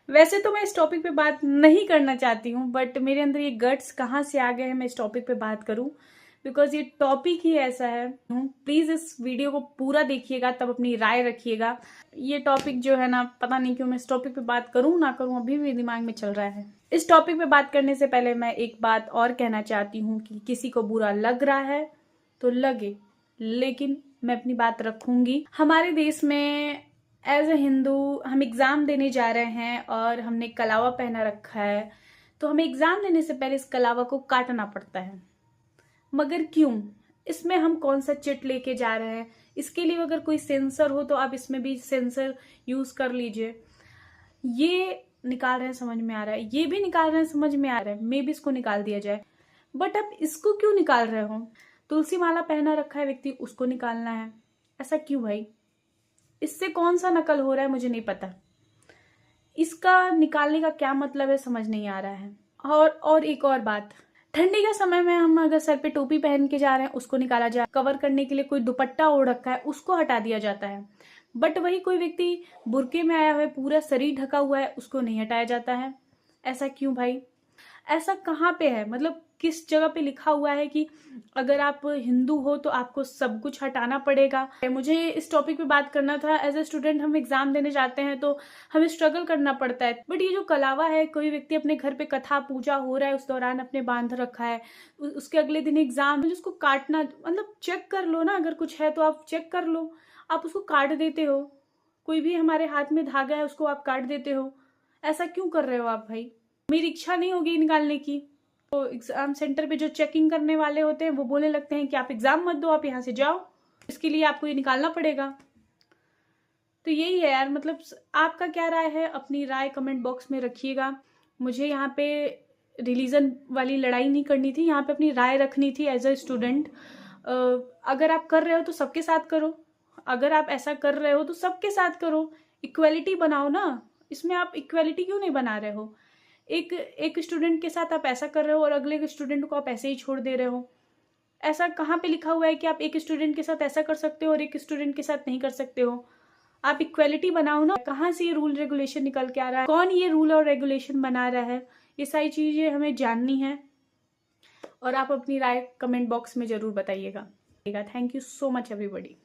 वैसे तो मैं इस टॉपिक पे बात नहीं करना चाहती हूँ, बट मेरे अंदर ये गट्स कहाँ से आ गए हैं मैं इस टॉपिक पे बात करूँ, बिकॉज ये टॉपिक ही ऐसा है। प्लीज इस वीडियो को पूरा देखिएगा, तब अपनी राय रखिएगा। ये टॉपिक जो है ना, पता नहीं क्यों मैं इस टॉपिक पे बात करूँ ना करूँ, अभी भी दिमाग में चल रहा है। इस टॉपिक पे बात करने से पहले मैं एक बात और कहना चाहती हूँ कि किसी को बुरा लग रहा है तो लगे, लेकिन मैं अपनी बात रखूंगी। हमारे देश में एज अ हिंदू हम एग्जाम देने जा रहे हैं और हमने कलावा पहना रखा है, तो हमें एग्जाम देने से पहले इस कलावा को काटना पड़ता है। मगर क्यों? इसमें हम कौन सा चिट लेके जा रहे हैं? इसके लिए अगर कोई सेंसर हो तो आप इसमें भी सेंसर यूज कर लीजिए। ये निकाल रहे हैं समझ में आ रहा है, ये भी निकाल रहे हैं समझ में आ रहा है, मे भी इसको निकाल दिया जाए। बट आप इसको क्यों निकाल रहे हो? तुलसी माला पहना रखा है व्यक्ति, उसको निकालना है, ऐसा क्यों भाई? इससे कौन सा नकल हो रहा है मुझे नहीं पता। इसका निकालने का क्या मतलब है समझ नहीं आ रहा है। और एक और बात, ठंडी के समय में हम अगर सर पे टोपी पहन के जा रहे हैं उसको निकाला जाए, कवर करने के लिए कोई दुपट्टा ओढ़ रखा है उसको हटा दिया जाता है। बट वही कोई व्यक्ति बुर्के में आया हुआ है, पूरा शरीर ढका हुआ है, उसको नहीं हटाया जाता है। ऐसा क्यों भाई? ऐसा कहाँ पे है? मतलब किस जगह पे लिखा हुआ है कि अगर आप हिंदू हो तो आपको सब कुछ हटाना पड़ेगा? मुझे इस टॉपिक पे बात करना था। एज ए स्टूडेंट हम एग्जाम देने जाते हैं तो हमें स्ट्रगल करना पड़ता है, बट ये जो कलावा है, कोई व्यक्ति अपने घर पे कथा पूजा हो रहा है उस दौरान अपने बांध रखा है, उसके अगले दिन एग्जाम, उसको काटना, मतलब चेक कर लो ना, अगर कुछ है तो आप चेक कर लो। आप उसको काट देते हो। कोई भी हमारे हाथ में धागा है उसको आप काट देते हो। ऐसा क्यों कर रहे हो आप भाई? मेरी इच्छा नहीं होगी निकालने की तो एग्जाम सेंटर पे जो चेकिंग करने वाले होते हैं वो बोलने लगते हैं कि आप एग्जाम मत दो, आप यहाँ से जाओ, इसके लिए आपको ये निकालना पड़ेगा। तो यही है यार, मतलब आपका क्या राय है? अपनी राय कमेंट बॉक्स में रखिएगा। मुझे यहाँ पे रिलीजन वाली लड़ाई नहीं करनी थी, यहाँ पे अपनी राय रखनी थी एज अ स्टूडेंट। अगर आप कर रहे हो तो सबके साथ करो, अगर आप ऐसा कर रहे हो तो सबके साथ करो, इक्वेलिटी बनाओ ना। इसमें आप इक्वेलिटी क्यों नहीं बना रहे हो? एक स्टूडेंट के साथ आप ऐसा कर रहे हो और अगले स्टूडेंट को आप ऐसे ही छोड़ दे रहे हो। ऐसा कहाँ पे लिखा हुआ है कि आप एक स्टूडेंट के साथ ऐसा कर सकते हो और एक स्टूडेंट के साथ नहीं कर सकते हो? आप इक्वेलिटी बनाओ ना। कहाँ से ये रूल रेगुलेशन निकल के आ रहा है? कौन ये रूल और रेगुलेशन बना रहा है? ये सारी चीजें हमें जाननी है और आप अपनी राय कमेंट बॉक्स में जरूर बताइएगा। Thank you so much everybody.